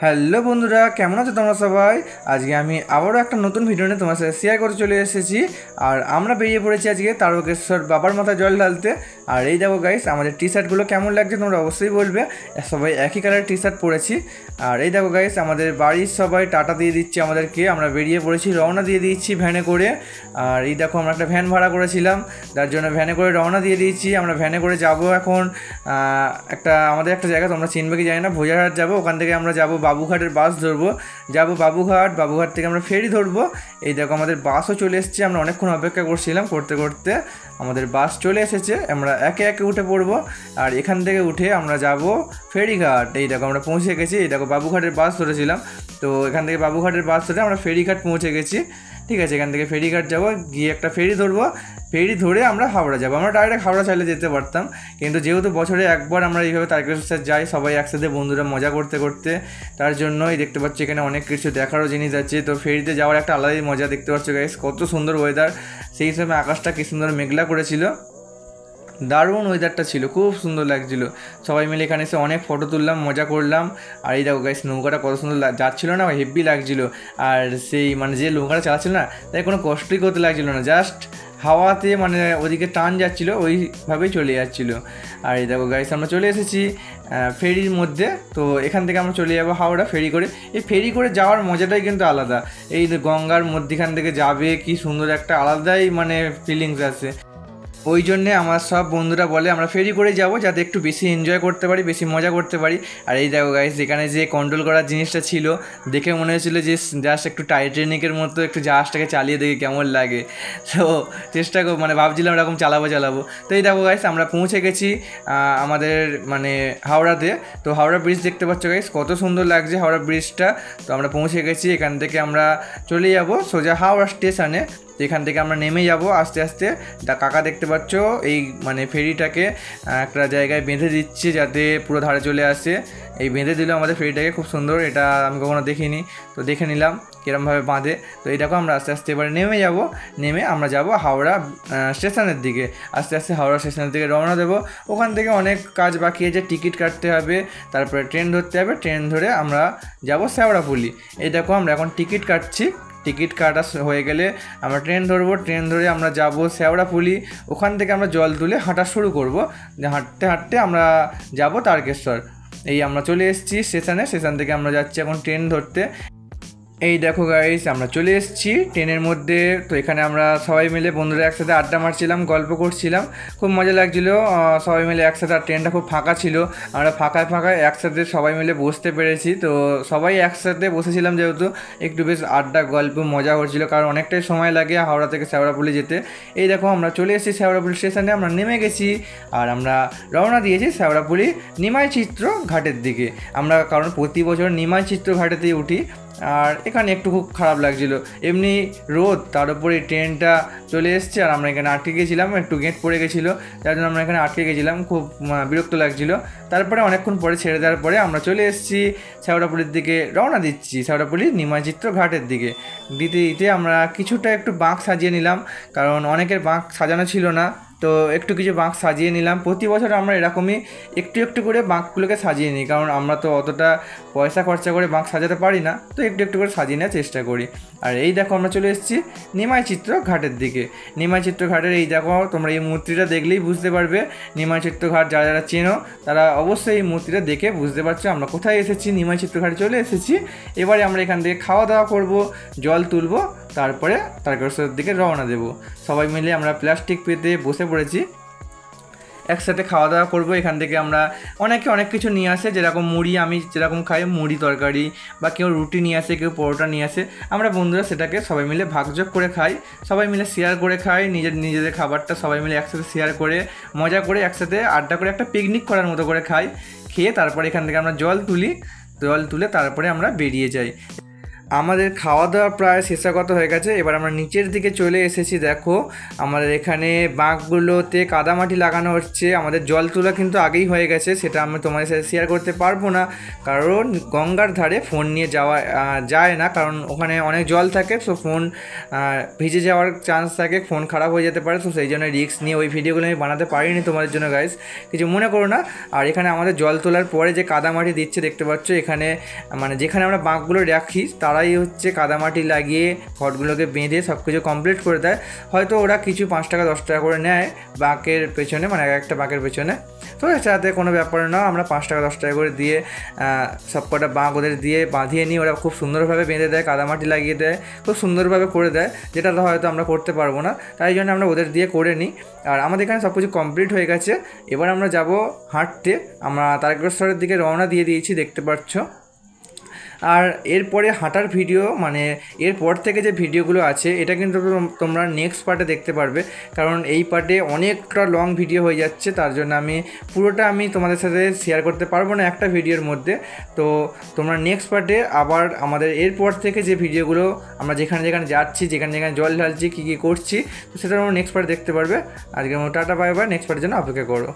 Hello বন্ধুরা, কেমন আছো তোমরা সবাই? আজকে আমি আবারও একটা নতুন ভিডিও নিয়ে তোমার সাথে শেয়ার করতে চলে এসেছি। আর আমরা বেরিয়ে পড়েছি আজকে তারকেশ্বর বাবার মাথায় জল ঢালতে। আর এই দেখো গাইস, আমাদের টি শার্টগুলো কেমন লাগছে তোমরা অবশ্যই বলবে। সবাই একই কালারের টি শার্ট পরেছি। আর এই দেখো গাইস, আমাদের বাড়ির সবাই টাটা দিয়ে দিচ্ছে আমাদেরকে। আমরা বেরিয়ে পড়েছি, রওনা দিয়ে দিচ্ছি ভ্যানে করে। আর এই দেখো, আমরা একটা ভ্যান ভাড়া করেছিলাম, তার জন্য ভ্যানে করে রওনা দিয়ে দিয়েছি। আমরা ভ্যানে করে যাব এখন আমাদের একটা জায়গা, তোমরা চিনবে কি জানি না, ভোজারহাট যাব। ওখান থেকে আমরা যাব বাবুঘাটের বাস ধরবো, যাব বাবুঘাট থেকে আমরা ফেরি ধরবো। এই দেখো, আমাদের বাসও চলে এসেছে। আমরা অনেকক্ষণ অপেক্ষা করছিলাম, করতে করতে আমাদের বাস চলে এসেছে। আমরা একে একে উঠে পড়বো। আর এখান থেকে উঠে আমরা যাব ফেরিঘাট। এই দেখো, আমরা পৌঁছে গেছি। এই দেখো, বাবুঘাটের বাস ধরেছিলাম, তো এখান থেকে বাবুঘাটের বাস ধরে আমরা ফেরিঘাট পৌঁছে গেছি। ঠিক আছে, এখান থেকে ফেরিঘাট যাবো, গিয়ে একটা ফেরি ধরবো। ফেরি ধরে আমরা হাওড়া যাবো। আমরা ডাইরেক্ট হাওড়া চাইলে যেতে পারতাম, কিন্তু যেহেতু বছরে একবার আমরা এইভাবে তারকেশ্বর যাই সবাই একসাথে বন্ধুরা মজা করতে করতে, তার জন্যই দেখতে পাচ্ছি এখানে অনেক কিছু দেখারও জিনিস আছে। তো ফেরিতে যাওয়ার একটা আলাদাই মজা। দেখতে পাচ্ছ গাইস, কত সুন্দর ওয়েদার। সেই সময় আকাশটা কি সুন্দর মেঘলা করেছিল, দারুণ ওয়েদারটা ছিল, খুব সুন্দর লাগছিলো। সবাই মিলে এখানে এসে অনেক ফটো তুললাম, মজা করলাম। আর এই দেখো গাইস, নৌকাটা কত সুন্দর যাচ্ছিলো না, হেভি লাগছিলো। আর সেই যে নৌকাটা চালাচ্ছিল না, তাই কোনো কষ্টই করতে লাগছিলো না, জাস্ট হাওয়াতে ওদিকে টান যাচ্ছিলো, ওইভাবেই চলে যাচ্ছিলো। আর এই দেখো গাইস, আমরা চলে এসেছি ফেরির মধ্যে। তো এখান থেকে আমরা চলে যাবো হাওড়া ফেরি করে। এই ফেরি করে যাওয়ার মজাটাই কিন্তু আলাদা। এই গঙ্গার মধ্যেখান থেকে যাবে, কি সুন্দর একটা আলাদাই ফিলিংস আছে। ওই জন্যে আমার সব বন্ধুরা বলে আমরা ফেরি করে যাব, যাতে একটু বেশি এনজয় করতে পারি, বেশি মজা করতে পারি। আর এই দেখো গাইস, যেখানে যে কন্ট্রোল করার জিনিসটা ছিল, দেখে মনে হয়েছিল যে জাস্ট একটু টাইটানিকের মতো একটু জাহাজটাকে চালিয়ে দেখি কেমন লাগে। তো চেষ্টা ভাবছিলাম এরকম চালাবো। তো এই দেখো গাইস, আমরা পৌঁছে গেছি আমাদের হাওড়াতে। তো হাওড়া ব্রিজ দেখতে পাচ্ছ গাইস, কত সুন্দর লাগছে হাওড়া ব্রিজটা। তো আমরা পৌঁছে গেছি, এখান থেকে আমরা চলে যাব সোজা হাওড়া স্টেশনে। এখান থেকে আমরা নেমে যাব আস্তে আস্তে। কাকা দেখতে পাচ্ছ এই ফেরিটাকে একটা জায়গায় বেঁধে দিচ্ছে, যাতে পুরো ধারে চলে আসে। এই বেঁধে দিল আমাদের ফেরিটাকে, খুব সুন্দর। এটা আমি কখনো দেখিনি, তো দেখে নিলাম কীরমভাবে বাঁধে। তো এই দেখো, আমরা আস্তে আস্তে এবারে নেমে যাব। নেমে আমরা যাব হাওড়া স্টেশনের দিকে। আস্তে আস্তে হাওড়া স্টেশনের দিকে রওনা দেবো। ওখান থেকে অনেক কাজ বাকি আছে, টিকিট কাটতে হবে, তারপরে ট্রেন ধরতে হবে। ট্রেন ধরে আমরা যাব শেওড়াফুলি। এই দেখো, আমরা এখন টিকিট কাটছি। টিকিট কাটা হয়ে গেলে আমরা ট্রেন ধরবো। ট্রেন ধরে আমরা যাব শেওড়াফুলি। ওখান থেকে আমরা জল তুলে হাঁটা শুরু করব। হাঁটতে হাঁটতে আমরা যাব তারকেশ্বর। এই আমরা চলে এসেছি স্টেশনে। স্টেশন থেকে আমরা যাচ্ছি এখন ট্রেন ধরতে। এই দেখো গাইস, আমরা চলে এসেছি ট্রেনের মধ্যে। তো এখানে আমরা সবাই মিলে বন্ধুরা একসাথে আড্ডা মারছিলাম, গল্প করছিলাম, খুব মজা লাগছিলো সবাই মিলে একসাথে। আর ট্রেনটা খুব ফাঁকা ছিল, আমরা ফাঁকায় একসাথে সবাই মিলে বসতে পেরেছি। তো সবাই একসাথে বসেছিলাম, যেহেতু একটু বেশ আড্ডা গল্প মজা হচ্ছিলো, কারণ অনেকটাই সময় লাগে হাওড়া থেকে শেওড়াফুলি যেতে। এই দেখো, আমরা চলে এসেছি শেওড়াফুলি স্টেশনে, আমরা নেমে গেছি। আর আমরা রওনা দিয়েছি শেওড়াফুলি নিমাই চিত্র ঘাটের দিকে। আমরা কারণ প্রতি বছর নিমাই চিত্র ঘাটেতেই উঠি। আর এখানে একটু খুব খারাপ লাগছিলো, এমনি রোদ, তার উপরে ট্রেনটা চলে এসছে। আর আমরা এখানে আটকে গেছিলাম, একটু গেট পড়ে গেছিলো, যার জন্য আমরা এখানে আটকে গেছিলাম, খুব বিরক্ত লাগছিলো। তারপরে অনেকক্ষণ পরে ছেড়ে দেওয়ার পরে আমরা চলে এসেছি শেওড়াফুলির দিকে, রওনা দিচ্ছি শেওড়াফুলি নিমাইচিত্র ঘাটের দিকে। দিতে আমরা কিছুটা একটু বাঁক সাজিয়ে নিলাম, কারণ অনেকের বাঁক সাজানো ছিল না। তো একটু কিছু বাঁক সাজিয়ে নিলাম। প্রতি বছর আমরা এরকমই একটু একটু করে বাঁকগুলোকে সাজিয়ে নিই, কারণ আমরা তো অতটা পয়সা খরচা করে বাঁক সাজাতে পারি না, তো একটু একটু করে সাজিয়ে নেওয়ার চেষ্টা করি। আর এই দেখো, আমরা চলে এসেছি নিমাইচিত্র ঘাটের দিকে। নিমাইচিত্র ঘাটের এই দেখো, তোমরা এই মূর্তিটা দেখলেই বুঝতে পারবে। নিমাইচিত্র ঘাট যারা যারা চেনো, তারা অবশ্যই এই মূর্তিটা দেখে বুঝতে পারছো আমরা কোথায় এসেছি। নিমাইচিত্র ঘাটে চলে এসেছি। এবারে আমরা এখান থেকে খাওয়া দাওয়া করবো, জল তুলবো, তারপরে তারকেশ্বরের দিকে রওনা দেবো। সবাই মিলে আমরা প্লাস্টিক পেতে বসে পড়েছি, একসাথে খাওয়া দাওয়া করবো। এখান থেকে আমরা অনেকে অনেক কিছু নিয়ে আসে, যেরকম মুড়ি, আমি যেরকম খাই মুড়ি তরকারি, বা কেউ রুটি নিয়ে আসে, কেউ পরোটা নিয়ে আসে। আমরা বন্ধুরা সেটাকে সবাই মিলে ভাগযোগ করে খাই, সবাই মিলে শেয়ার করে খাই। নিজেদের খাবারটা সবাই মিলে একসাথে শেয়ার করে মজা করে একসাথে আড্ডা করে একটা পিকনিক করার মতো করে খাই। খেয়ে তারপরে এখান থেকে আমরা জল তুলে তারপরে আমরা বেরিয়ে যাই। আমাদের খাওয়া দাওয়া প্রায় শেষাগত হয়ে গেছে। এবার আমরা নিচের দিকে চলে এসেছি। দেখো আমাদের এখানে বাঁকগুলোতে কাদামাটি লাগানো হচ্ছে। আমাদের জল তোলা কিন্তু আগেই হয়ে গেছে, সেটা আমি তোমাদের সাথে শেয়ার করতে পারবো না, কারণ গঙ্গার ধারে ফোন নিয়ে যাওয়া যায় না, কারণ ওখানে অনেক জল থাকে। তো ফোন ভিজে যাওয়ার চান্স থাকে, ফোন খারাপ হয়ে যেতে পারে। তো সেই জন্য রিস্ক নিয়ে ওই ভিডিওগুলো আমি বানাতে পারিনি তোমাদের জন্য গাইস, কিছু মনে করো না। আর এখানে আমাদের জল তোলার পরে যে কাদামাটি দিচ্ছে দেখতে পাচ্ছ, এখানে মানে যেখানে আমরা বাঁকগুলো রাখি তারাই হচ্ছে কাদামাটি লাগিয়ে ঘটগুলোকে বেঁধে সব কিছু কমপ্লিট করে দেয়। হয়তো ওরা কিছু 5 টাকা 10 টাকা করে নেয় বাঁকের পেছনে, মানে একটা বাঁকের পেছনে। তো সাথে কোনো ব্যাপার না, আমরা 5 টাকা 10 টাকা করে দিয়ে সব কটা বাঁক ওদের দিয়ে বাঁধিয়ে নিই। ওরা খুব সুন্দরভাবে বেঁধে দেয়, কাদামাটি লাগিয়ে দেয়, খুব সুন্দরভাবে করে দেয়, যেটা হয়তো আমরা করতে পারবো না, তাই জন্য আমরা ওদের দিয়ে করে নিই। আর আমাদের এখানে সব কিছু কমপ্লিট হয়ে গেছে। এবার আমরা যাব হাঁটতে। আমরা তারকেশ্বরের দিকে রওনা দিয়ে দিয়েছি, দেখতে পাচ্ছ। আর এরপরে হাঁটার ভিডিও, মানে এরপর থেকে যে ভিডিওগুলো আছে এটা কিন্তু তোমরা নেক্সট পার্টে দেখতে পারবে, কারণ এই পার্টে অনেকটা লং ভিডিও হয়ে যাচ্ছে। তার জন্য পুরোটা আমি তোমাদের সাথে শেয়ার করতে পারবো না একটা ভিডিওর মধ্যে। তো তোমরা নেক্সট পার্টে আবার আমাদের এরপর থেকে যে ভিডিওগুলো আমরা যেখানে যেখানে যাচ্ছি, যেখানে যেখানে জল ঢালছি, কী কী করছি, তো সেটা তোমরা নেক্সট পার্টে দেখতে পারবে। আজকের মতো টাটা, বাই বাই। নেক্সট পার্টের জন্য অপেক্ষা করো।